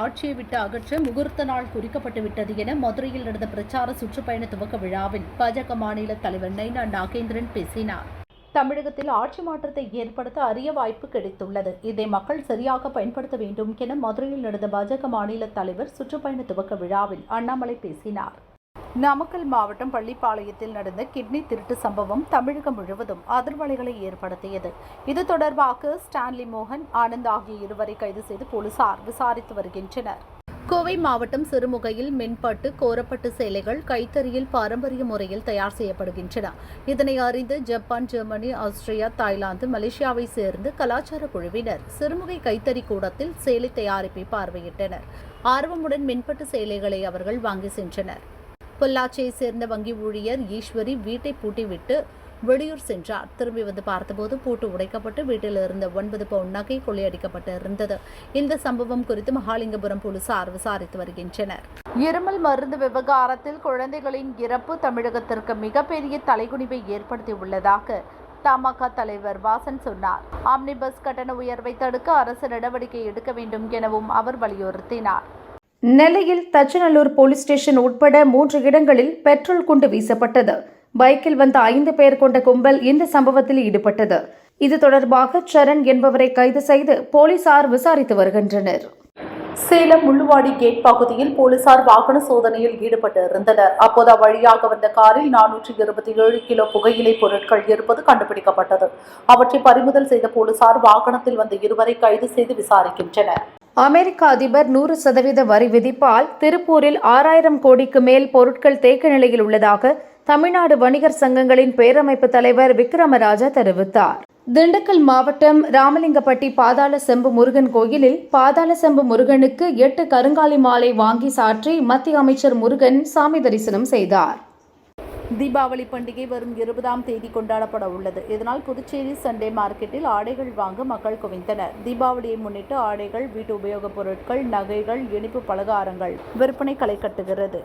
ஆட்சியை விட்டு அகற்ற முகூர்த்த நாள் குறிக்கப்பட்டு விட்டது என மதுரையில் நடந்த பிரச்சார சுற்றுப்பயண துவக்க விழாவில் பாஜக மாநில தலைவர் நைனா நாகேந்திரன் பேசினார். தமிழகத்தில் ஆட்சி மாற்றத்தை ஏற்படுத்த அரிய வாய்ப்பு கிடைத்துள்ளது. இதை மக்கள் சரியாக பயன்படுத்த வேண்டும் என மதுரையில் நடந்த பாஜக மாநில தலைவர் சுற்றுப்பயண துவக்க விழாவில் அண்ணாமலை பேசினார். நாமக்கல் மாவட்டம் பள்ளிப்பாளையத்தில் நடந்த கிட்னி திருட்டு சம்பவம் தமிழகம் முழுவதும் அதிர்வலைகளை ஏற்படுத்தியது. இது தொடர்பாக ஸ்டான்லி மோகன், ஆனந்த் ஆகிய இருவரை கைது செய்து போலீசார் விசாரித்து வருகின்றனர். கோவை மாவட்டம் சிறுமுகையில் மென்பட்டு, கோரப்பட்டு சேலைகள் கைத்தறியில் பாரம்பரிய முறையில் தயார் செய்யப்படுகின்றன. இதனை அறிந்து ஜப்பான், ஜெர்மனி, ஆஸ்திரியா, தாய்லாந்து, மலேசியாவை சேர்ந்து கலாச்சார குழுவினர் சிறுமுகை கைத்தறி கூடத்தில் சேலை தயாரிப்பை பார்வையிட்டனர். ஆர்வமுடன் மென்பட்டு சேலைகளை அவர்கள் வாங்கி சென்றனர். பொள்ளாச்சியை சேர்ந்த வங்கி ஊழியர் ஈஸ்வரி வீட்டை பூட்டிவிட்டு வெளியூர் சென்றார். திரும்பி வந்து பார்த்தபோது பூட்டு உடைக்கப்பட்டு வீட்டில் இருந்த 9 பவுன் நகை கொள்ளையடிக்கப்பட்டு இருந்தது. இந்த சம்பவம் குறித்து மகாலிங்கபுரம் போலீசார் விசாரித்து வருகின்றனர். இருமல் மருந்து விவகாரத்தில் குழந்தைகளின் இறப்பு தமிழகத்திற்கு மிகப்பெரிய தலைகுனிவை ஏற்படுத்தியுள்ளதாக தமாக தலைவர் வாசன் சொன்னார். ஆம்னி பஸ் கட்டண உயர்வை தடுக்க அரசு நடவடிக்கை எடுக்க வேண்டும் எனவும் அவர் வலியுறுத்தினார். நெல்லையில் தச்சநல்லூர் போலீஸ் ஸ்டேஷன் உட்பட 3 இடங்களில் பெட்ரோல் குண்டு வீசப்பட்டது. பைக்கில் வந்த 5 பேர் கொண்ட கும்பல் இந்த சம்பவத்தில் ஈடுபட்டது. இது தொடர்பாக சரண் என்பவரை கைது செய்து போலீசார் விசாரித்து வருகின்றனர். சேலம் முள்ளுவாடி கேட் பகுதியில் போலீசார் வாகன சோதனையில் ஈடுபட்டு இருந்தனர். அப்போது அவ்வழியாக வந்த காரில் 427 கிலோ புகையிலை பொருட்கள் இருப்பது கண்டுபிடிக்கப்பட்டது. அவற்றை பறிமுதல் செய்த போலீசார் வாகனத்தில் வந்த இருவரை கைது செய்து விசாரிக்கின்றனர். அமெரிக்க அதிபர் 100% வரி விதிப்பால் திருப்பூரில் 6000 கோடிக்கு மேல் பொருட்கள் தேக்க நிலையில் உள்ளதாக தமிழ்நாடு வணிகர் சங்கங்களின் பேரமைப்பு தலைவர் விக்ரமராஜா தெரிவித்தார். திண்டுக்கல் மாவட்டம் ராமலிங்கப்பட்டி பாதாள செம்பு முருகன் கோயிலில் பாதாள செம்பு முருகனுக்கு 8 கருங்காலி மாலை வாங்கி சாற்றி மத்திய அமைச்சர் முருகன் சாமி தரிசனம் செய்தார். தீபாவளி பண்டிகை வரும் 20ஆம் தேதி கொண்டாடப்பட உள்ளது. இதனால் புதுச்சேரி சண்டே மார்க்கெட்டில் ஆடைகள் வாங்க மக்கள் குவிந்தனர். தீபாவளியை முன்னிட்டு ஆடைகள், வீட்டு உபயோகப் பொருட்கள், நகைகள், இனிப்பு பலகாரங்கள் விற்பனை களை கட்டுகிறது.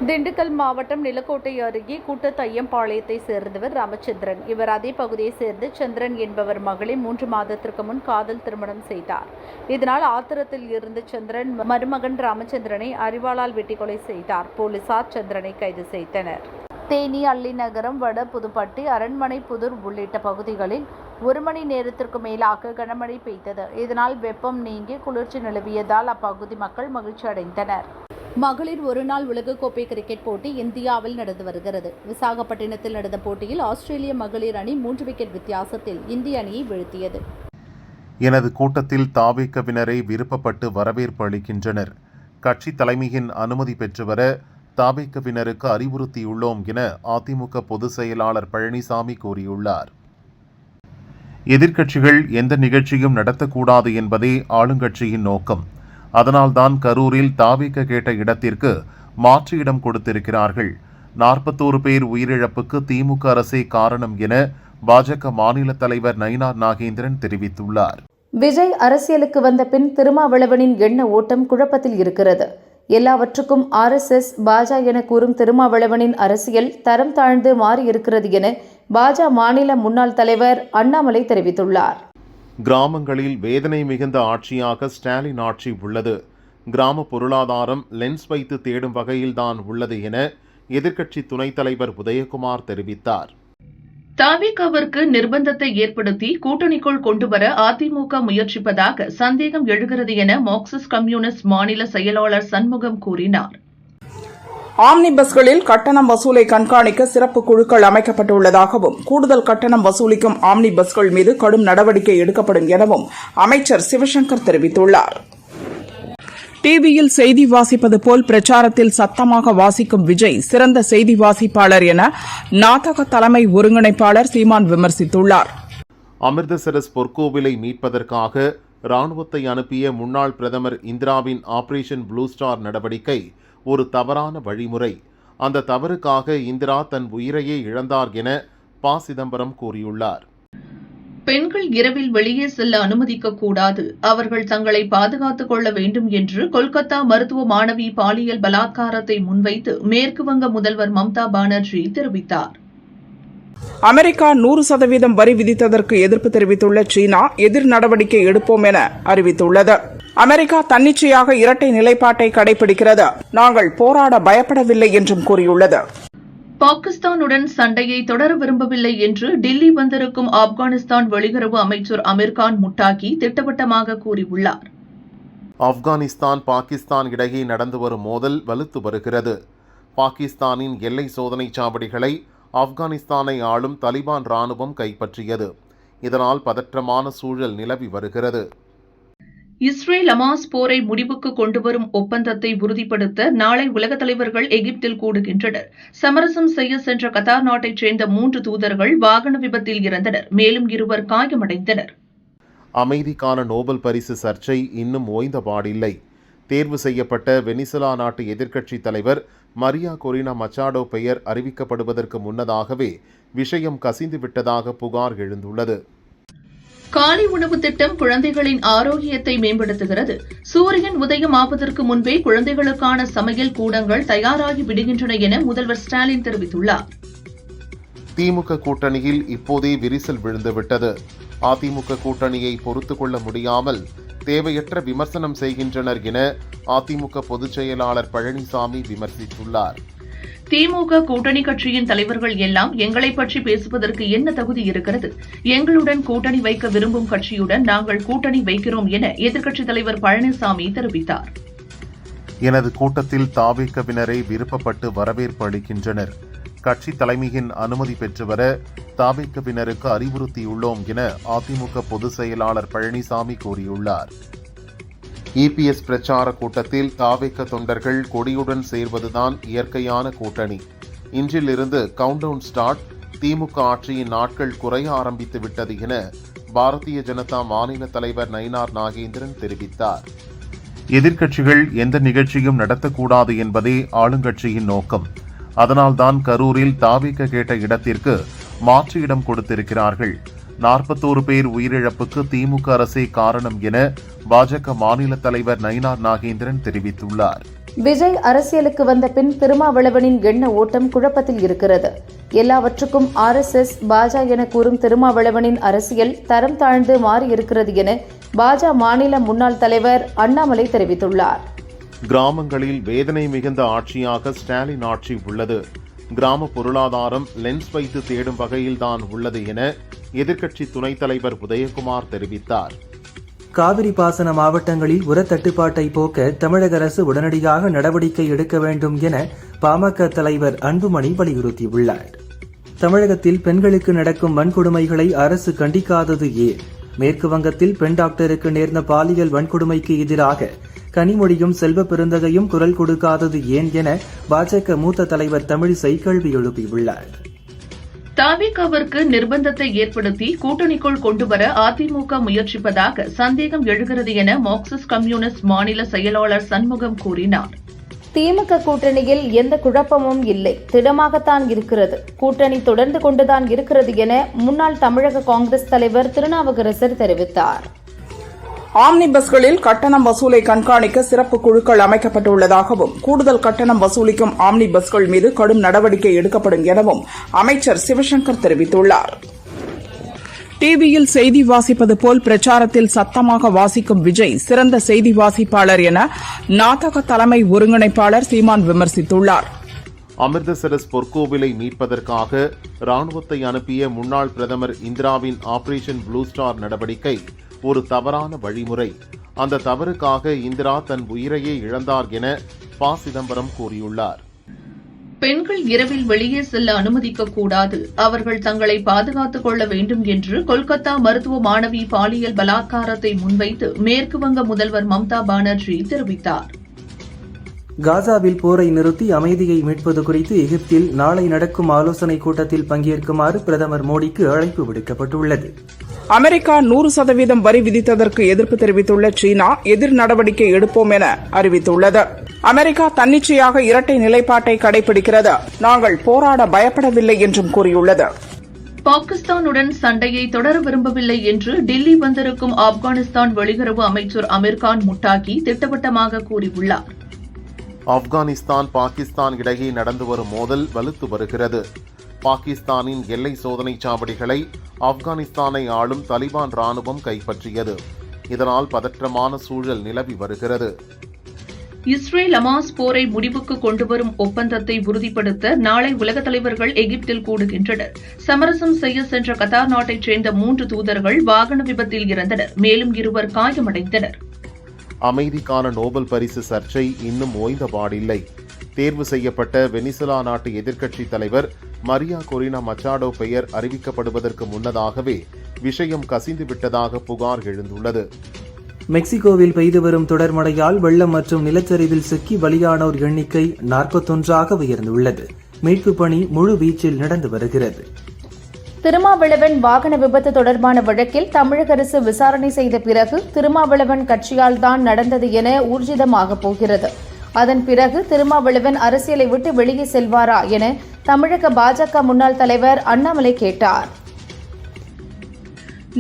திண்டுக்கல் மாவட்டம் நிலக்கோட்டை அருகே கூட்டத்தையம்பாளையத்தை சேர்ந்தவர் ராமச்சந்திரன். இவர் அதே பகுதியை சேர்ந்து சந்திரன் என்பவர் மகளை 3 மாதத்திற்கு முன் காதல் திருமணம் செய்தார். இதனால் ஆத்திரத்தில் இருந்த சந்திரன் மருமகன் ராமச்சந்திரனை அரிவாளால் வெட்டி கொலை செய்தார். போலீசார் சந்திரனை கைது செய்தனர். தேனி, அள்ளிநகரம், வட புதுப்பட்டி, அரண்மனை புதூர் உள்ளிட்ட பகுதிகளில் 1 மணி நேரத்திற்கு மேலாக கனமழை பெய்தது. இதனால் வெப்பம் நீங்கி குளிர்ச்சி நிலவியதால் அப்பகுதி மக்கள் மகிழ்ச்சி அடைந்தனர். மகளிர் ஒருநாள் உலகக்கோப்பை கிரிக்கெட் போட்டி இந்தியாவில் நடந்து வருகிறது. விசாகப்பட்டினத்தில் நடந்த போட்டியில் ஆஸ்திரேலிய மகளிர் அணி 3 விக்கெட் வித்தியாசத்தில் இந்திய அணியை வீழ்த்தியது. எனது கூட்டத்தில் தாவேகவினரை விருப்பப்பட்டு வரவேற்பு அளிக்கின்றனர். கட்சி தலைமையின் அனுமதி பெற்று வர தாவேகவினருக்கு அறிவுறுத்தியுள்ளோம் என அதிமுக பொதுச் செயலாளர் பழனிசாமி கூறியுள்ளார். எதிர்க்கட்சிகள் எந்த நிகழ்ச்சியும் நடத்தக்கூடாது என்பதே ஆளுங்கட்சியின் நோக்கம். அதனால்தான் கரூரில் தாவேக கேட்ட இடத்திற்கு மாற்று இடம் கொடுத்திருக்கிறார்கள். 41 பேர் உயிரிழப்புக்கு திமுக அரசே காரணம் என பாஜக மாநில தலைவர் நைனா நாகேந்திரன் தெரிவித்துள்ளார். விஜய் அரசியலுக்கு வந்த பின் திருமாவளவனின் எண்ண ஓட்டம் குழப்பத்தில் இருக்கிறது. எல்லாவற்றுக்கும் RSS, பாஜ என கூறும் திருமாவளவனின் அரசியல் தரம் தாழ்ந்து மாறியிருக்கிறது என பாஜ மாநில முன்னாள் தலைவர் அண்ணாமலை தெரிவித்துள்ளார். கிராமங்களில் வேதனை மிகுந்த ஆட்சியாக ஸ்டாலின் ஆட்சி உள்ளது. கிராம பொருளாதாரம் லென்ஸ் வைத்து தேடும் வகையில்தான் உள்ளது என எதிர்க்கட்சி துணைத் தலைவர் உதயகுமார் தெரிவித்தார். தவிகவிற்கு நிர்பந்தத்தை ஏற்படுத்தி கூட்டணிக்குள் கொண்டுவர அதிமுக முயற்சிப்பதாக சந்தேகம் எழுகிறது என மார்க்சிஸ்ட் கம்யூனிஸ்ட் மாநில செயலாளர் சண்முகம் கூறினார். ஆம்னி பஸ்களில் கட்டணம் வசூலை கண்காணிக்க சிறப்பு குழுக்கள் அமைக்கப்பட்டுள்ளதாகவும் கூடுதல் கட்டணம் வசூலிக்கும் ஆம்னி பஸ்கள் மீது கடும் நடவடிக்கை எடுக்கப்படும் எனவும் அமைச்சர் சிவசங்கர் தெரிவித்துள்ளார். டிவியில் செய்தி வாசிப்பது போல் பிரச்சாரத்தில் சத்தமாக வாசிக்கும் விஜய் சிறந்த செய்தி வாசிப்பாளர் என நாடக தலைமை ஒருங்கிணைப்பாளர் சீமான் விமர்சித்துள்ளார். அமிர்தசரஸ் பொற்கோவிலை மீட்பதற்காக ராணுவத்தை அனுப்பிய முன்னாள் பிரதமர் இந்திராவின் ஆபரேஷன் ப்ளூ ஸ்டார் நடவடிக்கை ஒரு தவறான வழிமுறை. அந்த தவறுக்காக இந்திரா தன் உயிரையே இழந்தார் என ப. சிதம்பரம் கூறியுள்ளார். பெண்கள் இரவில் வெளியே செல்ல அனுமதிக்க கூடாது, அவர்கள் தங்களை பாதுகாத்துக் கொள்ள வேண்டும் என்று கொல்கத்தா மருத்துவ மாணவி பாலியல் பலாத்காரத்தை முன்வைத்து மேற்கு வங்க முதல்வர் மம்தா பானர்ஜி தெரிவித்தார். அமெரிக்கா 100% வரி விதித்ததற்கு எதிர்ப்பு தெரிவித்துள்ள சீனா எதிர் நடவடிக்கை எடுப்போம் என அறிவித்துள்ளது. அமெரிக்கா தன்னிச்சையாக இரட்டை நிலைப்பாட்டை கடைபிடிக்கிறது, நாங்கள் போராட பயப்படவில்லை என்றும் கூறியுள்ளது. பாகிஸ்தானுடன் சண்டையை தொடர விரும்பவில்லை என்று டில்லி வந்திருக்கும் ஆப்கானிஸ்தான் வெளியுறவு அமைச்சர் அமீர்கான் முட்டாகி திட்டவட்டமாக கூறியுள்ளார். ஆப்கானிஸ்தான் பாகிஸ்தான் இடையே நடந்து வரும் மோதல் வலுத்து வருகிறது. பாகிஸ்தானின் எல்லை சோதனை சாவடிகளை ஆப்கானிஸ்தானை ஆளும் தலிபான் ராணுவம் கைப்பற்றியது. இதனால் பதற்றமான சூழல் நிலவி வருகிறது. இஸ்ரேல் ஹமாஸ் போரை முடிவுக்கு கொண்டுவரும் ஒப்பந்தத்தை உறுதிப்படுத்த நாளை உலகத் தலைவர்கள் எகிப்தில் கூடுகின்றனர். சமரசம் செய்ய சென்ற கத்தார் நாட்டைச் சேர்ந்த 3 தூதர்கள் வாகன விபத்தில் இறந்தனர். மேலும் 2 காயமடைந்தனர். அமைதிக்கான நோபல் பரிசு சர்ச்சை இன்னும் ஓய்ந்தபாடில்லை. தேர்வு செய்யப்பட்ட வெனிசுலா நாட்டு எதிர்க்கட்சித் தலைவர் மரியா கொரினா மச்சாடோ பெயர் அறிவிக்கப்படுவதற்கு முன்னதாகவே விஷயம் கசிந்துவிட்டதாக புகார் எழுந்துள்ளது. காலை உணவு திட்டம் குழந்தைகளின் ஆரோக்கியத்தை மேம்படுத்துகிறது. சூரியன் உதயம் ஆவதற்கு முன்பே குழந்தைகளுக்கான சமையல் கூடங்கள் தயாராகி விடுகின்றன என முதல்வர் ஸ்டாலின் தெரிவித்துள்ளார். திமுக கூட்டணியில் இப்போதே விரிசல் விழுந்துவிட்டது. அதிமுக கூட்டணியை பொறுத்துக் கொள்ள முடியாமல் தேவையற்ற விமர்சனம் செய்கின்றனர் என அதிமுக பொதுச் செயலாளர் பழனிசாமி விமர்சித்துள்ளார். திமுக கூட்டணி கட்சியின் தலைவர்கள் எல்லாம் எங்களை பற்றி பேசுவதற்கு என்ன தகுதி இருக்கிறது? எங்களுடன் கூட்டணி வைக்க விரும்பும் கட்சியுடன் நாங்கள் கூட்டணி வைக்கிறோம் என எதிர்க்கட்சித் தலைவர் பழனிசாமி தெரிவித்தார். எனது கூட்டத்தில் தாவேகவினரை விருப்பப்பட்டு வரவேற்பு அளிக்கின்றனர். கட்சி தலைமையின் அனுமதி பெற்று வர தாவேகவினருக்கு அறிவுறுத்தியுள்ளோம் என அதிமுக பொதுச் செயலாளர் பழனிசாமி கூறியுள்ளார். இபிஎஸ் பிரச்சார கூட்டத்தில் தாவேக தொண்டர்கள் கொடியுடன் சேர்வதுதான் இயற்கையான கூட்டணி. இன்றிலிருந்து கவுண்டவுன் ஸ்டார்ட். திமுக ஆட்சியின் நாட்கள் குறைய ஆரம்பித்து விட்டது என பாரதிய ஜனதா மாநில தலைவர் நயினார் நாகேந்திரன் தெரிவித்தார். எதிர்க்கட்சிகள் எந்த நிகழ்ச்சியும் நடத்தக்கூடாது என்பதே ஆளுங்கட்சியின் நோக்கம். அதனால்தான் கரூரில் தாவேக கேட்ட இடத்திற்கு மாற்று இடம் கொடுத்திருக்கிறார்கள். 41 பேர் உயிரிழப்புக்கு திமுக அரசே காரணம் என பாஜக மாநில தலைவர் நயினார் நாகேந்திரன் தெரிவித்துள்ளார். விஜய் அரசியலுக்கு வந்த பின் திருமாவளவனின் எண்ண ஓட்டம் குழப்பத்தில் இருக்கிறது. எல்லாவற்றுக்கும் RSS பாஜ என கூறும் திருமாவளவனின் அரசியல் தரம் தாழ்ந்து மாறியிருக்கிறது என பாஜ மாநில முன்னாள் தலைவர் அண்ணாமலை தெரிவித்துள்ளார். கிராமங்களில் வேதனை மிகுந்த ஆட்சியாக ஸ்டாலின் ஆட்சி உள்ளது. கிராம பொருளாதாரம் லென்ஸ் வைத்து தேடும் வகையில்தான் உள்ளது என எதிர்க்கட்சி துணைத் தலைவர் உதயகுமார் தெரிவித்தார். காவிரி பாசன மாவட்டங்களில் உர தட்டுப்பாட்டை போக்க தமிழக அரசு உடனடியாக நடவடிக்கை எடுக்க வேண்டும் என பாமக தலைவர் அன்புமணி வலியுறுத்தியுள்ளார். தமிழகத்தில் பெண்களுக்கு நடக்கும் வன்கொடுமைகளை அரசு கண்டிக்காதது ஏன்? மேற்கு வங்கத்தில் பெண் டாக்டருக்கு நேர்ந்த பாலியல் வன்கொடுமைக்கு எதிராக கனிமொழியும் செல்வ பெருந்தகையும் குரல் கொடுக்காதது ஏன் என பாஜக மூத்த தலைவர் தமிழிசை கேள்வி எழுப்பியுள்ளார். தாவேகாவிற்கு நிர்பந்தத்தை ஏற்படுத்தி கூட்டணிக்குள் கொண்டுவர அதிமுக முயற்சிப்பதாக சந்தேகம் எழுகிறது என மார்க்சிஸ்ட் கம்யூனிஸ்ட் மாநில செயலாளர் சண்முகம் கூறினார். திமுக கூட்டணியில் எந்த குழப்பமும் இல்லை, திடமாகத்தான் இருக்கிறது. கூட்டணி தொடர்ந்து கொண்டுதான் இருக்கிறது என முன்னாள் தமிழக காங்கிரஸ் தலைவர் திருநாவுக்கரசர் தெரிவித்தார். ஆம்னி பஸ்களில் கட்டணம் வசூலை கண்காணிக்க சிறப்பு குழுக்கள் அமைக்கப்பட்டுள்ளதாகவும் கூடுதல் கட்டணம் வசூலிக்கும் ஆம்னி பஸ்கள் மீது கடும் நடவடிக்கை எடுக்கப்படும் எனவும் அமைச்சர் சிவசங்கர் தெரிவித்துள்ளார். டிவியில் செய்தி வாசிப்பது போல் பிரச்சாரத்தில் சத்தமாக வாசிக்கும் விஜய் சிறந்த செய்தி வாசிப்பாளர் என நாடக தலைமை ஒருங்கிணைப்பாளர் சீமான் விமர்சித்துள்ளார். அமிர்தசரஸ் பொற்கோவிலை மீட்பதற்காக ராணுவத்தை அனுப்பிய முன்னாள் பிரதமர் இந்திராவின் ஆபரேஷன் ப்ளூ ஸ்டார் நடவடிக்கை ஒரு தவறான வழிமுறை. அந்த தவறுக்காக இந்திரா தன் உயிரையே இழந்தார் என ப. சிதம்பரம் கூறியுள்ளார். பெண்கள் இரவில் வெளியே செல்ல அனுமதிக்கக்கூடாது, அவர்கள் தங்களை பாதுகாத்துக் கொள்ள வேண்டும் என்று கொல்கத்தா மருத்துவ மாணவி பாலியல் பலாத்காரத்தை முன்வைத்து மேற்குவங்க முதல்வர் மம்தா பானர்ஜி தெரிவித்தார். காசாவில் போரை நிறுத்தி அமைதியை மீட்பது குறித்து எகிப்தில் நாளை நடக்கும் ஆலோசனைக் கூட்டத்தில் பங்கேற்குமாறு பிரதமர் மோடிக்கு அழைப்பு விடுக்கப்பட்டுள்ளது. அமெரிக்கா 100% வரி விதித்ததற்கு எதிர்ப்பு தெரிவித்துள்ள சீனா எதிர் நடவடிக்கை எடுப்போம் என அறிவித்துள்ளது. அமெரிக்கா தன்னிச்சையாக இரட்டை நிலைப்பாட்டை கடைபிடிக்கிறது, நாங்கள் போராட பயப்படவில்லை என்றும் கூறியுள்ளது. பாகிஸ்தானுடன் சண்டையை தொடர விரும்பவில்லை என்று டில்லி வந்திருக்கும் ஆப்கானிஸ்தான் வெளியுறவு அமைச்சர் அமீர்கான் முட்டாகி திட்டவட்டமாக கூறியுள்ளார். ஆப்கானிஸ்தான் பாகிஸ்தான் இடையே நடந்து வரும் மோதல் வலுத்து வருகிறது. பாகிஸ்தானின் எல்லை சோதனைச் சாவடிகளை ஆப்கானிஸ்தானை ஆளும் தலிபான் ராணுவம் கைப்பற்றியது. இதனால் பதற்றமான சூழல் நிலவி வருகிறது. இஸ்ரேல் ஹமாஸ் போரை முடிவுக்கு கொண்டுவரும் ஒப்பந்தத்தை உறுதிப்படுத்த நாளை உலகத் தலைவர்கள் எகிப்தில் கூடுகின்றனர். சமரசம் செய்ய சென்ற கத்தார் நாட்டைச் சேர்ந்த 3 தூதர்கள் வாகன விபத்தில் இறந்தனர். மேலும் 2 காயமடைந்தனர். அமைதிக்கான நோபல் பரிசு சர்ச்சை இன்னும் ஓய்ந்தபாடில்லை. தேர்வு செய்யப்பட்ட வெனிசுலா நாட்டு எதிர்க்கட்சித் தலைவர் மரியா கொரினா மச்சாடோ பெயர் அறிவிக்கப்படுவதற்கு முன்னதாகவே விஷயம் கசிந்து விட்டதாக புகார் எழுந்துள்ளது. மெக்சிகோவில் பெய்து வரும் தொடர் மழையால் வெள்ளம் மற்றும் நிலச்சரிவில் சிக்கி பலியானோர் எண்ணிக்கை 41ஆக உயர்ந்துள்ளது. மீட்புப் பணி முழு வீச்சில் நடந்து வருகிறது. திருமாவளவன் வாகன விபத்து தொடர்பான வழக்கில் தமிழக அரசு விசாரணை செய்த பிறகு திருமாவளவன் கட்சியால் தான் நடந்தது என ஊர்ஜிதமாகப் போகிறது. அதன் பிறகு திருமாவளவன் அரசியலை விட்டு வெளியே செல்வாரா என தமிழக பாஜக முன்னாள் தலைவர் அண்ணாமலை கேட்டார்.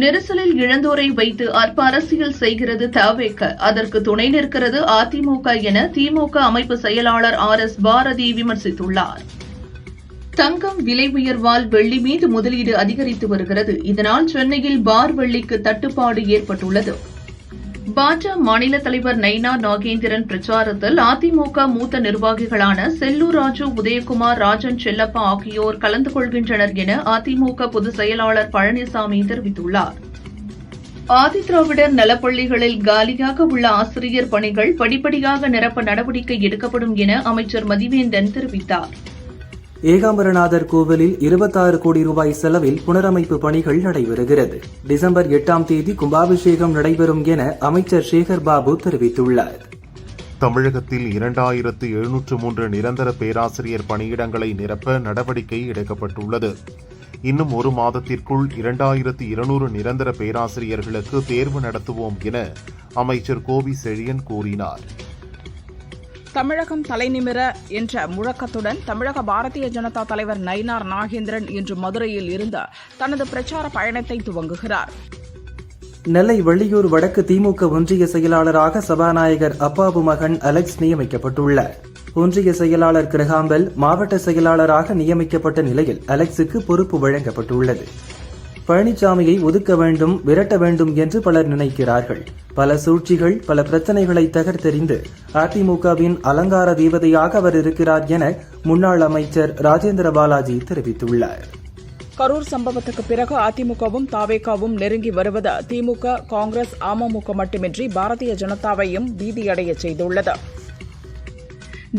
நெரிசலில் இழந்தோரை வைத்து அற்ப அரசியல் செய்கிறது தவேக, அதற்கு துணை நிற்கிறது அதிமுக என திமுக அமைப்பு செயலாளர் RS பாரதி விமர்சித்துள்ளார். தங்கம் விலை உயர்வால் வெள்ளி மீது முதலீடு அதிகரித்து வருகிறது. இதனால் சென்னையில் பார் வெள்ளிக்கு தட்டுப்பாடு ஏற்பட்டுள்ளது. பாஜக மாநில தலைவர் நைனா நாகேந்திரன் பிரச்சாரத்தில் அதிமுக மூத்த நிர்வாகிகளான செல்லூர் ராஜு, உதயகுமார், ராஜன் செல்லப்பா ஆகியோர் கலந்து கொள்கின்றனர் என அதிமுக பொதுச் செயலாளர் பழனிசாமி தெரிவித்துள்ளார். ஆதிதிராவிடர் நலப்பள்ளிகளில் காலியாக உள்ள ஆசிரியர் பணிகள் படிப்படியாக நிரப்ப நடவடிக்கை எடுக்கப்படும் என அமைச்சர் மதிவேந்தன் தெரிவித்தார். ஏகாம்பரநாதர் கோவிலில் 26 கோடி ரூபாய் செலவில் புனரமைப்பு பணிகள் நடைபெறுகிறது. டிசம்பர் 8ஆம் தேதி கும்பாபிஷேகம் நடைபெறும் என அமைச்சர் சேகர் பாபு தெரிவித்துள்ளார். தமிழகத்தில் 2703 நிரந்தர பேராசிரியர் பணியிடங்களை நிரப்ப நடவடிக்கை எடுக்கப்பட்டுள்ளது. இன்னும் 1 மாதத்திற்குள் 2200 நிரந்தர பேராசிரியர்களுக்கு தேர்வு நடத்துவோம் என அமைச்சர் கோவி செழியன் கூறினார். தமிழகம் தலைநிமிர என்ற முழக்கத்துடன் தமிழக பாரதிய ஜனதா தலைவர் நயினார் நாகேந்திரன் இன்று மதுரையில் இருந்து தனது பிரச்சார பயணத்தை துவங்குகிறார். நெல்லை வெள்ளியூர் வடக்கு திமுக ஒன்றிய செயலாளராக சபாநாயகர் அப்பாவு மகன் அலெக்ஸ் நியமிக்கப்பட்டுள்ளார். ஒன்றிய செயலாளர் கிரகாம்பல் மாவட்ட செயலாளராக நியமிக்கப்பட்ட நிலையில் அலெக்ஸுக்கு பொறுப்பு வழங்கப்பட்டுள்ளது. பழனிசாமியை ஒதுக்க வேண்டும், விரட்ட வேண்டும் என்று பலர் நினைக்கிறார்கள். பல சூழ்ச்சிகள், பல பிரச்சனைகளை தகர்த்தெறிந்து அதிமுகவின் அலங்கார தேவதையாக அவர் இருக்கிறார் என முன்னாள் அமைச்சர் ராஜேந்திர பாலாஜி தெரிவித்துள்ளார். கரூர் சம்பவத்துக்கு பிறகு அதிமுகவும் தாவேகாவும் நெருங்கி வருவது திமுக, காங்கிரஸ், அமமுக மட்டுமின்றி பாரதிய ஜனதாவையும் பீதியடைய செய்துள்ளது.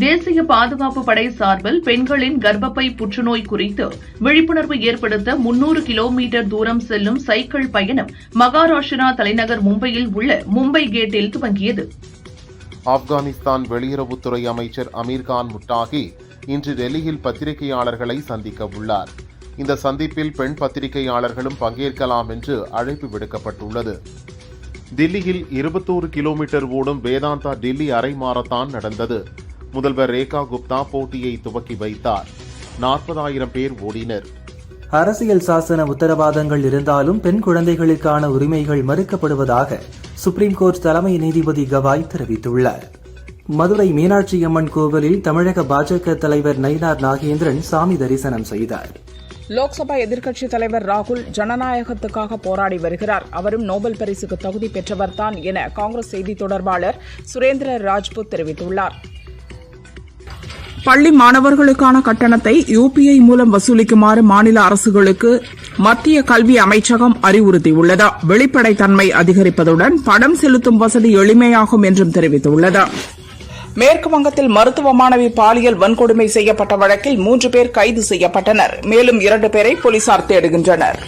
தேசிய பாதுகாப்பு படை சார்பில் பெண்களின் கர்ப்பப்பை புற்றுநோய் குறித்து விழிப்புணர்வு ஏற்படுத்த 300 கிலோமீட்டர் தூரம் செல்லும் சைக்கிள் பயணம் மகாராஷ்டிரா தலைநகர் மும்பையில் உள்ள மும்பை கேட்டில் துவங்கியது. ஆப்கானிஸ்தான் வெளியுறவுத்துறை அமைச்சர் அமீர்கான் முட்டாகி இன்று டெல்லியில் பத்திரிகையாளர்களை சந்திக்க உள்ளார். இந்த சந்திப்பில் பெண் பத்திரிகையாளர்களும் பங்கேற்கலாம் என்று அழைப்பு விடுக்கப்பட்டுள்ளது. தில்லியில் 21 கிலோமீட்டர் ஓடும் வேதாந்தா டில்லி அரை மாரத்தான் நடந்தது. முதல்வர் ரேகா குப்தா போட்டியை துவக்கி வைத்தார். 40,000 பேர் ஓடினர். அரசியல் சாசன உத்தரவாதங்கள் இருந்தாலும் பெண் குழந்தைகளுக்கான உரிமைகள் மறுக்கப்படுவதாக சுப்ரீம் கோர்ட் தலைமை நீதிபதி கவாய் தெரிவித்துள்ளார். மதுரை மீனாட்சி அம்மன் கோவிலில் தமிழக பாஜக தலைவர் நயினார் நாகேந்திரன் சாமி தரிசனம் செய்தார். லோக்சபா எதிர்க்கட்சித் தலைவர் ராகுல் ஜனநாயகத்துக்காக போராடி வருகிறார். அவரும் நோபல் பரிசுக்கு தகுதி பெற்றவர்தான் என காங்கிரஸ் செய்தி தொடர்பாளர் சுரேந்திர ராஜ்புத் தெரிவித்துள்ளார். பள்ளி மாணவர்களுக்கான கட்டணத்தை UPI மூலம் வசூலிக்குமாறு மாநில அரசுகளுக்கு மத்திய கல்வி அமைச்சகம் அறிவுறுத்தியுள்ளது. வெளிப்படைத்தன்மை அதிகரிப்பதுடன் பணம் செலுத்தும் வசதி எளிமையாகும் என்றும் தெரிவித்துள்ளது. மேற்கு வங்கத்தில் மருத்துவ மாணவி பாலியல் வன்கொடுமை செய்யப்பட்ட வழக்கில் 3 பேர் கைது செய்யப்பட்டனர். மேலும் 2 பேரை போலீசார் தேடுகின்றனர்.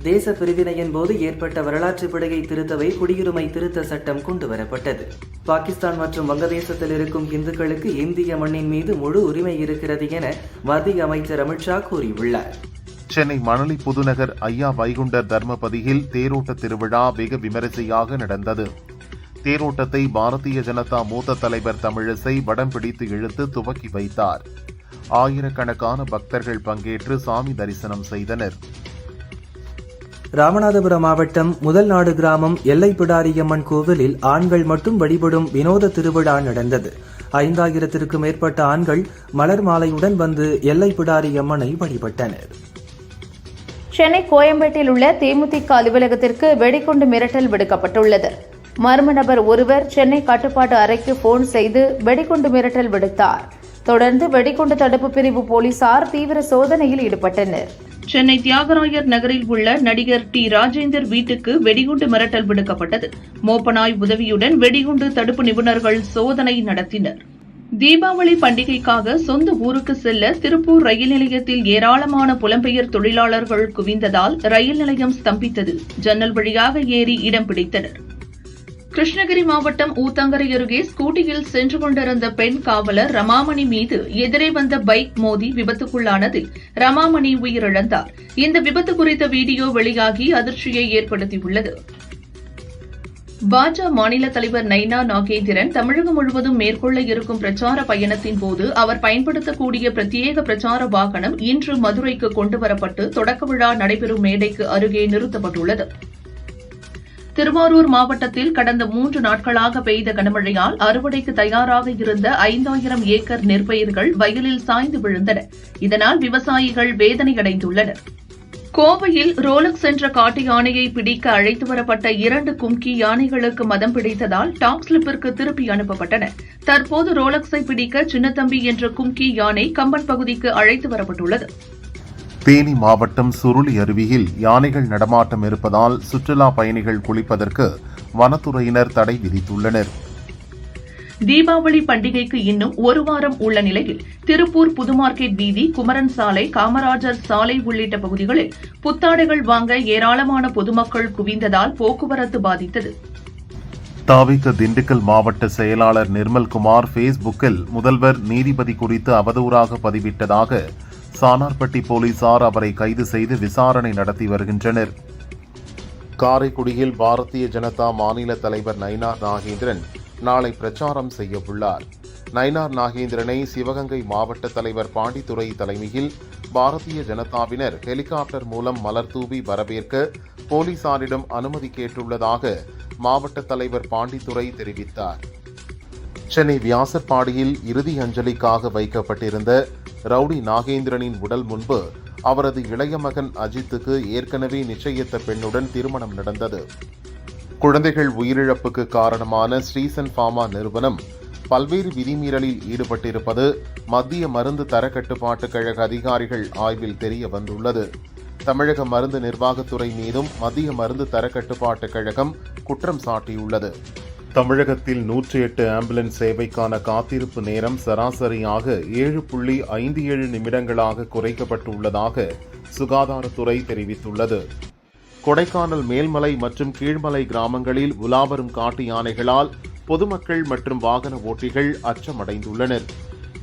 தேச பிரிவினையின் போது ஏற்பட்ட வரலாற்று பிழையை திருத்தவே குடியுரிமை திருத்த சட்டம் கொண்டுவரப்பட்டது. பாகிஸ்தான் மற்றும் வங்கதேசத்தில் இருக்கும் இந்துக்களுக்கு இந்திய மண்ணின் மீது முழு உரிமை இருக்கிறது என மத்திய அமைச்சர் அமித்ஷா கூறியுள்ளார். சென்னை மணலி புதுநகர் ஐயா வைகுண்டர் தர்மபதியில் தேரோட்ட திருவிழா வெகு விமரிசையாக நடந்தது. தேரோட்டத்தை பாரதிய ஜனதா மூத்த தலைவர் தமிழிசை வடம் பிடித்து இழுத்து துவக்கி வைத்தார். ஆயிரக்கணக்கான பக்தர்கள் பங்கேற்று சாமி தரிசனம் செய்தனர். ராமநாதபுரம் மாவட்டம் முதல் நாடு கிராமம் எல்லைப்பிடாரியம்மன் கோவிலில் ஆண்கள் மட்டும் வழிபடும் வினோத திருவிழா நடந்தது. 5000த்திற்கும் மேற்பட்ட ஆண்கள் மலர் மாலையுடன் வந்து எல்லை பிடாரி அம்மனை வழிபட்டனர். சென்னை கோயம்பேட்டில் உள்ள தேமுதிக அலுவலகத்திற்கு வெடிகுண்டு மிரட்டல் விடுக்கப்பட்டுள்ளது. மர்ம நபர் ஒருவர் சென்னை கட்டுப்பாட்டு அறைக்கு போன் செய்து வெடிகுண்டு மிரட்டல் விடுத்தார். தொடர்ந்து வெடிகுண்டு தடுப்பு பிரிவு போலீசார் தீவிர சோதனையில் ஈடுபட்டனர். சென்னை தியாகராயர் நகரில் உள்ள நடிகர் டி ராஜேந்தர் வீட்டுக்கு வெடிகுண்டு மிரட்டல் விடுக்கப்பட்டது. மோப்பனாய் உதவியுடன் வெடிகுண்டு தடுப்பு நிபுணர்கள் சோதனை நடத்தினர். தீபாவளி பண்டிகைக்காக சொந்த ஊருக்கு செல்ல திருப்பூர் ரயில் நிலையத்தில் ஏராளமான புலம்பெயர் தொழிலாளர்கள் குவிந்ததால் ரயில் நிலையம் ஸ்தம்பித்தது. ஜன்னல் வழியாக ஏறி இடம் பிடித்தனர். கிருஷ்ணகிரி மாவட்டம் ஊத்தங்கரை அருகே ஸ்கூட்டியில் சென்று கொண்டிருந்த பெண் காவலர் ரமாமணி மீது எதிரே வந்த பைக் மோதி விபத்துக்குள்ளானதில் ரமாமணி உயிரிழந்தார். இந்த விபத்து குறித்த வீடியோ வெளியாகி அதிர்ச்சியை ஏற்படுத்தியுள்ளது. பாஜக மாநில தலைவர் நைனா நாகேந்திரன் தமிழகம் முழுவதும் மேற்கொள்ள இருக்கும் பிரச்சார பயணத்தின் போது அவர் பயன்படுத்தக்கூடிய பிரத்யேக பிரச்சார வாகனம் இன்று மதுரைக்கு கொண்டுவரப்பட்டு தொடக்க விழா நடைபெறும் மேடைக்கு அருகே நிறுத்தப்பட்டுள்ளது. திருவாரூர் மாவட்டத்தில் கடந்த 3 நாட்களாக பெய்த கனமழையால் அறுவடைக்கு தயாராக இருந்த 5000 ஏக்கர் நெற்பயிர்கள் வயலில் சாய்ந்து விழுந்தன. இதனால் விவசாயிகள் வேதனையடைந்துள்ளனர். கோவையில் ரோலக்ஸ் என்ற காட்டு யானையை பிடிக்க அழைத்து வரப்பட்ட 2 கும்கி யானைகளுக்கு மதம் பிடித்ததால் டாப் ஸ்லிப்பிற்கு திருப்பி அனுப்பப்பட்டன. தற்போது ரோலக்ஸை பிடிக்க சின்னத்தம்பி என்ற கும்கி யானை கம்பன் பகுதிக்கு அழைத்து வரப்பட்டுள்ளது. தேனி மாவட்டம் சுருளி அருவியில் யானைகள் நடமாட்டம் இருப்பதால் சுற்றுலா பயணிகள் குளிப்பதற்கு வனத்துறையினர் தடை விதித்துள்ளனர். தீபாவளி பண்டிகைக்கு இன்னும் 1 வாரம் உள்ள நிலையில் திருப்பூர் புது மார்க்கெட் வீதி, குமரன் சாலை, காமராஜர் சாலை உள்ளிட்ட பகுதிகளில் புத்தாடைகள் வாங்க ஏராளமான பொதுமக்கள் குவிந்ததால் போக்குவரத்து பாதித்தது. தாவிக திண்டுக்கல் மாவட்ட செயலாளர் நிர்மல்குமார் ஃபேஸ்புக்கில் முதல்வர் நீதிபதி குறித்து அவதூறாக பதிவிட்டதாக சானார்பட்டி போலீசார் அவரை கைது செய்து விசாரணை நடத்தி வருகின்றனர். காரைக்குடியில் பாரதிய ஜனதா மாநில தலைவர் நயினார் நாகேந்திரன் நாளை பிரச்சாரம் செய்யவுள்ளார். நயினார் நாகேந்திரனை சிவகங்கை மாவட்ட தலைவர் பாண்டித்துரை தலைமையில் பாரதிய ஜனதாவினர் ஹெலிகாப்டர் மூலம் மலர் தூவி வரவேற்க போலீசாரிடம் அனுமதி கேட்டுள்ளதாக மாவட்ட தலைவர் பாண்டித்துரை தெரிவித்தார். சென்னை வியாசர்பாடியில் இறுதி அஞ்சலிக்காக வைக்கப்பட்டிருந்த ரவுடி நாகேந்திரனின் உடல் முன்பு அவரது இளைய மகன் அஜித்துக்கு ஏற்கனவே நிச்சயித்த பெண்ணுடன் திருமணம் நடந்தது. குழந்தைகள் உயிரிழப்புக்கு காரணமான ஸ்ரீசன் ஃபார்மா நிறுவனம் பல்வேறு விதிமீறலில் ஈடுபட்டிருப்பது மத்திய மருந்து தர கட்டுப்பாட்டு கழக அதிகாரிகள் ஆய்வில் தெரிய வந்துள்ளது. தமிழக மருந்து நிர்வாகத்துறை மீதும் மத்திய மருந்து தர கட்டுப்பாட்டு கழகம் குற்றம் சாட்டியுள்ளது. தமிழகத்தில் 108 ஆம்புலன்ஸ் சேவைக்கான காத்திருப்பு நேரம் சராசரியாக 7.57 நிமிடங்களாக குறைக்கப்பட்டுள்ளதாக சுகாதாரத்துறை தெரிவித்துள்ளது. கொடைக்கானல் மேல்மலை மற்றும் கீழ்மலை கிராமங்களில் உலாவரும் காட்டு யானைகளால் பொதுமக்கள் மற்றும் வாகன ஓட்டிகள் அச்சமடைந்துள்ளனர்.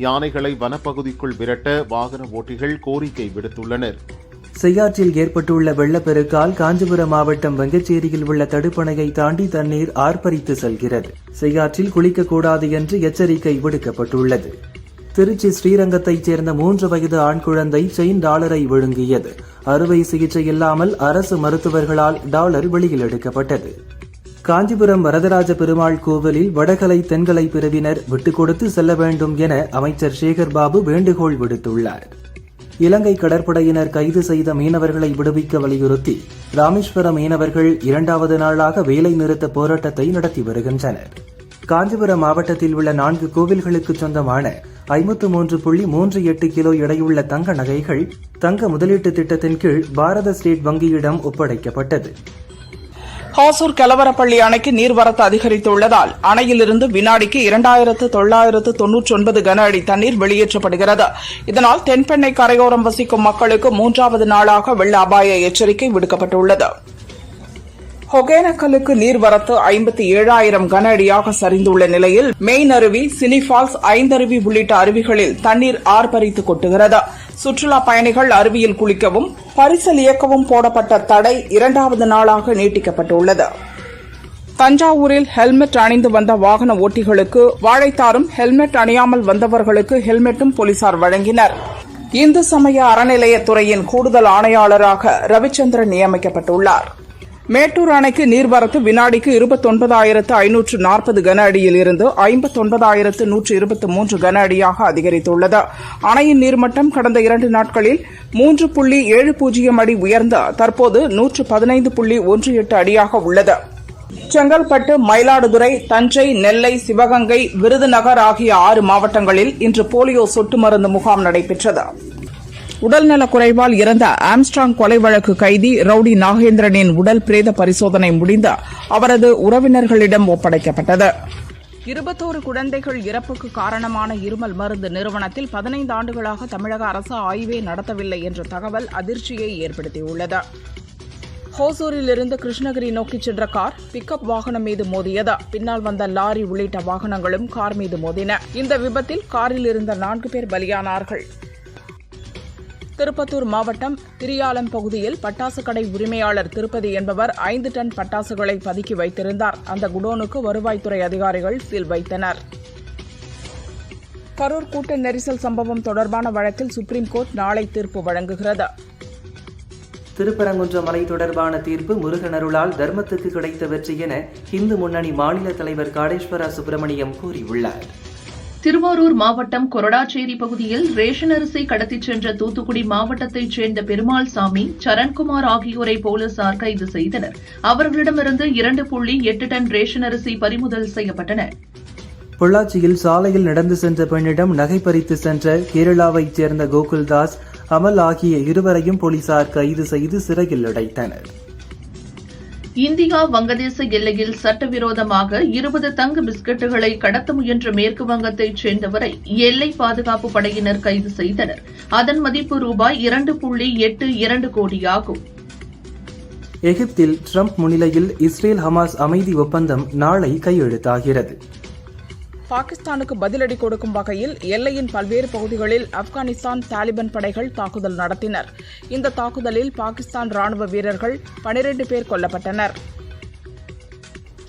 யானைகளை வனப்பகுதிக்குள் விரட்ட வாகன ஓட்டிகள் கோரிக்கை விடுத்துள்ளனர். செய்யாற்றில் ஏற்பட்டுள்ள வெள்ளப்பெருக்கால் காஞ்சிபுரம் மாவட்டம் வெங்கச்சேரியில் உள்ள தடுப்பணையை தாண்டி தண்ணீர் ஆர்ப்பரித்து செல்கிறது. செய்யாற்றில் குளிக்கக்கூடாது என்று எச்சரிக்கை விடுக்கப்பட்டுள்ளது. திருச்சி ஸ்ரீரங்கத்தைச் சேர்ந்த 3 வயது ஆண் குழந்தை செயின் டாலரை விழுங்கியது. அறுவை சிகிச்சை இல்லாமல் அரசு மருத்துவர்களால் டாலர் வெளியில் எடுக்கப்பட்டது. காஞ்சிபுரம் வரதராஜ பெருமாள் கோவிலில் வடகலை தென்கலை பிரிவினர் விட்டுக் கொடுத்து செல்ல வேண்டும் என அமைச்சர் சேகர் பாபு வேண்டுகோள் விடுத்துள்ளார். இலங்கை கடற்படையினர் கைது செய்த மீனவர்களை விடுவிக்க வலியுறுத்தி ராமேஸ்வரம் மீனவர்கள் 2வது நாளாக வேலை நிறுத்த போராட்டத்தை நடத்தி வருகின்றனர். காஞ்சிபுரம் மாவட்டத்தில் உள்ள 4 கோவில்களுக்கு சொந்தமான 53.38 கிலோ எடையுள்ள தங்க நகைகள் தங்க முதலீட்டு திட்டத்தின் கீழ் பாரத ஸ்டேட் வங்கியிடம் ஒப்படைக்கப்பட்டது. ஹாசூர் கெலவரப்பள்ளி அணைக்கு நீர்வரத்து அதிகரித்துள்ளதால் அணையிலிருந்து வினாடிக்கு 2999 கன அடி தண்ணீர் வெளியேற்றப்படுகிறது. இதனால் தென்பெண்ணை கரையோரம் வசிக்கும் மக்களுக்கு 3வது நாளாக வெள்ள அபாய எச்சரிக்கை விடுக்கப்பட்டுள்ளது. ஒகேனக்கலுக்கு நீர்வரத்து 57,000 கன அடியாக சரிந்துள்ள நிலையில் மெயின் அருவி, சினிஃபால்ஸ், ஐந்தருவி உள்ளிட்ட அருவிகளில் தண்ணீர் ஆர்ப்பரித்து கொட்டுகிறது. சுற்றுலா பயணிகள் அருவியில் குளிக்கவும் பரிசல் இயக்கவும் போடப்பட்ட தடை 2வது நாளாக நீட்டிக்கப்பட்டுள்ளது. தஞ்சாவூரில் ஹெல்மெட் அணிந்து வந்த வாகன ஓட்டிகளுக்கு வாழைத்தாரும், ஹெல்மெட் அணியாமல் வந்தவர்களுக்கு ஹெல்மெட்டும் போலீசார் வழங்கினர். இந்து சமய அறநிலையத்துறையின் கூடுதல் ஆணையாளராக ரவிச்சந்திரன் நியமிக்கப்பட்டுள்ளார். மேட்டூர் அணைக்கு நீர்வரத்து வினாடிக்கு 29,540 கன அடியில் இருந்து 59,123 கன அடியாக அதிகரித்துள்ளது. அணையின் நீர்மட்டம் கடந்த 2 நாட்களில் 3.70 அடி உயர்ந்து தற்போது 115.18 அடியாக உள்ளது. செங்கல்பட்டு, மயிலாடுதுறை, தஞ்சை, நெல்லை, சிவகங்கை, விருதுநகர் ஆகிய 6 மாவட்டங்களில் இன்று போலியோ சொட்டு மருந்து முகாம் நடைபெற்றது. உடல்நலக் குறைவால் இறந்த ஆம்ஸ்ட்ராங் கொலை வழக்கு கைதி ரவுடி நாகேந்திரனின் உடல் பிரேத பரிசோதனை முடிந்து அவரது உறவினர்களிடம் ஒப்படைக்கப்பட்டது. 21 குழந்தைகள் இறப்புக்கு காரணமான இருமல் மருந்து நிறுவனத்தில் 15 ஆண்டுகளாக தமிழக அரசு ஆய்வே நடத்தவில்லை என்ற தகவல் அதிர்ச்சியை ஏற்படுத்தியுள்ளது. ஹோசூரிலிருந்து கிருஷ்ணகிரி நோக்கி சென்ற கார் பிக்கப் வாகனம் மீது மோதியது. பின்னால் வந்த லாரி உள்ளிட்ட வாகனங்களும் கார் மீது மோதின. இந்த விபத்தில் காரில் இருந்த 4 பேர் பலியானார்கள். திருப்பத்தூர் மாவட்டம் திரியாலம் பகுதியில் பட்டாசு கடை உரிமையாளர் திருப்பதி என்பவர் 5 டன் பட்டாசுகளை பதுக்கி வைத்திருந்தார். அந்த குடோனுக்கு வருவாய்த்துறை அதிகாரிகள் சீல் வைத்தனர். கரூர் கூட்ட நெரிசல் சம்பவம் தொடர்பான வழக்கில் சுப்ரீம் கோர்ட் நாளை தீர்ப்பு வழங்குகிறது. திருப்பரங்குன்றம் மலை தொடர்பான தீர்ப்பு முருகனருளால் தர்மத்துக்கு கிடைத்த வெற்றி என இந்து முன்னணி மாநில தலைவர் காடேஸ்வரா சுப்பிரமணியம் கூறியுள்ளார். திருவாரூர் மாவட்டம் கொரடாச்சேரி பகுதியில் ரேஷன் அரிசி கடத்திச் சென்ற தூத்துக்குடி மாவட்டத்தைச் சேர்ந்த பெருமாள் சாமி, சரண்குமார் ஆகியோரை போலீசார் கைது செய்தனர். அவர்களிடமிருந்து 2.8 டன் ரேஷன் அரிசி பறிமுதல் செய்யப்பட்டன. பொள்ளாச்சியில் சாலையில் நடந்து சென்ற பெண்ணிடம் நகை பறித்து சென்ற கேரளாவைச் சேர்ந்த கோகுல்தாஸ், அமல் ஆகிய இருவரையும் போலீசார் கைது செய்து சிறையில் அடைத்தனர். இந்தியா வங்கதேச எல்லையில் சட்டவிரோதமாக 20 தங்க பிஸ்கட்டுகளை கடத்த முயன்ற மேற்கு வங்கத்தைச் சேர்ந்தவரை எல்லை பாதுகாப்பு படையினர் கைது செய்தனர். அதன் மதிப்பு ரூபாய் 2.82 கோடியாகும். எகிப்தில் ட்ரம்ப் முன்னிலையில் இஸ்ரேல் ஹமாஸ் அமைதி ஒப்பந்தம் நாளை கையெழுத்தாகிறது. பாகிஸ்தானுக்கு பதிலடி கொடுக்கும் வகையில் எல்லையின் பல்வேறு பகுதிகளில் ஆப்கானிஸ்தான் தாலிபான் படைகள் தாக்குதல் நடத்தினர். இந்த தாக்குதலில் பாகிஸ்தான் ராணுவ வீரர்கள் 12 பேர் கொல்லப்பட்டனர்.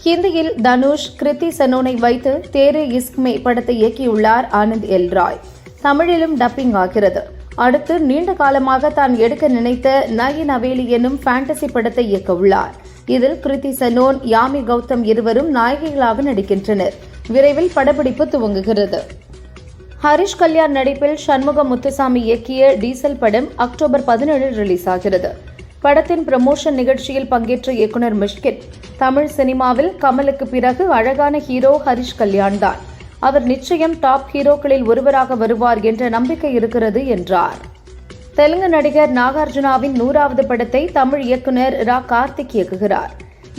ஹிந்தியில் தனுஷ் கிருத்தி சனோனை வைத்து தேரே இஸ்க்மே படத்தை இயக்கியுள்ளார் ஆனந்த் எல் ராய். தமிழிலும் டப்பிங் ஆகிறது. அடுத்து நீண்ட காலமாக தான் எடுக்க நினைத்த நயன் அவேலி எனும் ஃபேண்டசி படத்தை இயக்கவுள்ளார். இதில் கிருத்தி சனோன், யாமி கௌதம் இருவரும் நாயகிகளாக நடிக்கின்றனர். விரைவில் படப்பிடிப்பு துவங்குகிறது. ஹரிஷ் கல்யாண் நடிப்பில் சண்முக முத்துசாமி இயக்கிய டீசல் படம் அக்டோபர் 17 ரிலீஸ் ஆகிறது. படத்தின் ப்ரமோஷன் நிகழ்ச்சியில் பங்கேற்ற இயக்குநர் மிஷ்கின், தமிழ் சினிமாவில் கமலுக்கு பிறகு அழகான ஹீரோ ஹரிஷ் கல்யாண் தான். அவர் நிச்சயம் டாப் ஹீரோக்களில் ஒருவராக வருவார் என்ற நம்பிக்கை இருக்கிறது என்றார். தெலுங்கு நடிகர் நாகார்ஜுனாவின் 100வது படத்தை தமிழ் இயக்குநர் ரா கார்த்திக் இயக்குகிறார்.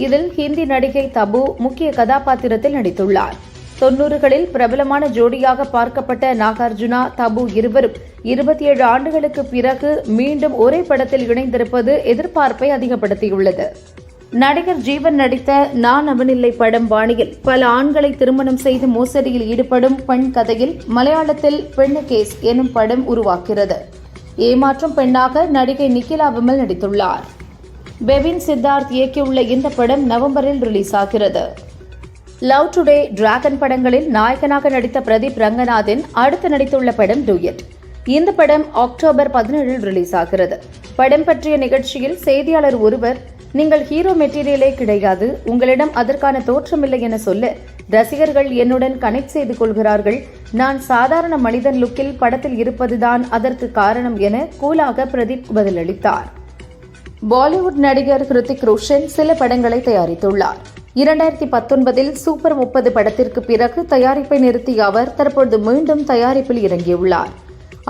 இதில் ஹிந்தி நடிகை தபு முக்கிய கதாபாத்திரத்தில் நடித்துள்ளார். 90களில் பிரபலமான ஜோடியாக பார்க்கப்பட்ட நாகார்ஜுனா, தபு இருவரும் 27 ஆண்டுகளுக்கு பிறகு மீண்டும் ஒரே படத்தில் இணைந்திருப்பது எதிர்பார்ப்பை அதிகப்படுத்தியுள்ளது. நடிகர் ஜீவன் நடித்த நான் அவனில்லை படம் பாணியில் பல ஆண்களை திருமணம் செய்து மோசடியில் ஈடுபடும் பெண் கதையில் மலையாளத்தில் பெண்ணு கேஸ் எனும் படம் உருவாகிறது. ஏமாற்றும் பெண்ணாக நடிகை நிக்கிலா விமல் நடித்துள்ளார். பெவின் சித்தார்த் இயக்கியுள்ள இந்த படம் நவம்பரில் ரிலீஸ் ஆகிறது. லவ் டுடே, டிராகன் படங்களில் நாயகனாக நடித்த பிரதீப் ரங்கநாதன் அடுத்து நடித்துள்ள படம் டூயட். இந்த படம் அக்டோபர் 17 ரிலீஸ் ஆகிறது. படம் பற்றிய நிகழ்ச்சியில் செய்தியாளர் ஒருவர், நீங்கள் ஹீரோ மெட்டீரியலே கிடையாது, உங்களிடம் அதற்கான தோற்றமில்லை என சொல்ல ரசிகர்கள் என்னுடன் கனெக்ட் செய்து கொள்கிறார்கள். நான் சாதாரண மனிதன் லுக்கில் படத்தில் இருப்பதுதான் அதற்கு காரணம் என கூலாக பிரதீப் பதிலளித்தார். பாலிவுட் நடிகர் ஹிருத்திக் ரோஷன் சில படங்களை தயாரித்துள்ளார். 2019 சூப்பர் 30 படத்திற்கு பிறகு தயாரிப்பை நிறுத்திய அவர் தற்போது மீண்டும் தயாரிப்பில் இறங்கியுள்ளார்.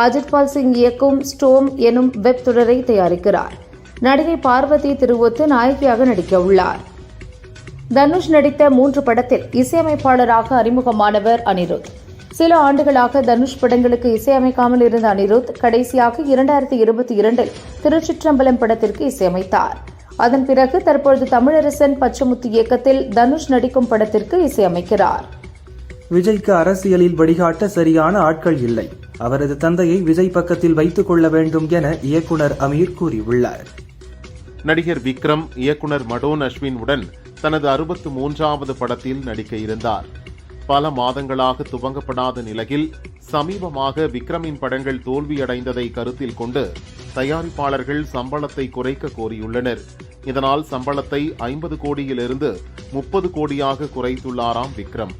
அஜித் பால் சிங் இயக்கும் ஸ்டோம் எனும் வெப் தொடரை தயாரிக்கிறார். நடிகை பார்வதி திருவொத்து நாயகியாக நடிக்க உள்ளார். தனுஷ் நடித்த 3 படத்தில் இசையமைப்பாளராக அறிமுகமானவர் அனிருத். சில ஆண்டுகளாக தனுஷ் படங்களுக்கு இசையமைக்காமல் இருந்த அனிருத் கடைசியாக 2022 திருச்சிற்றம்பலம் படத்திற்கு இசையமைத்தார். அதன் பிறகு தற்பொழுது தமிழரசன் பச்சமுத்து இயக்கத்தில் தனுஷ் நடிக்கும் படத்திற்கு இசையமைக்கிறார். விஜய்க்கு அரசியலில் வழிகாட்ட சரியான ஆட்கள் இல்லை. அவரது தந்தையை விஜய் பக்கத்தில் வைத்துக் கொள்ள வேண்டும் என இயக்குனர் அமீர் கூறியுள்ளார். நடிகர் விக்ரம் இயக்குனர் மடோன் அஸ்வின் உடன் தனது 63வது படத்தில் நடிக்க இருந்தார். பல மாதங்களாக துவங்கப்படாத நிலையில் சமீபமாக விக்ரமின் படங்கள் தோல்வியடைந்ததை கருத்தில் கொண்டு தயாரிப்பாளர்கள் சம்பளத்தை குறைக்க கோரியுள்ளனர். இதனால் சம்பளத்தை 50 கோடியிலிருந்து 30 கோடியாக குறைத்துள்ளாராம் விக்ரம்.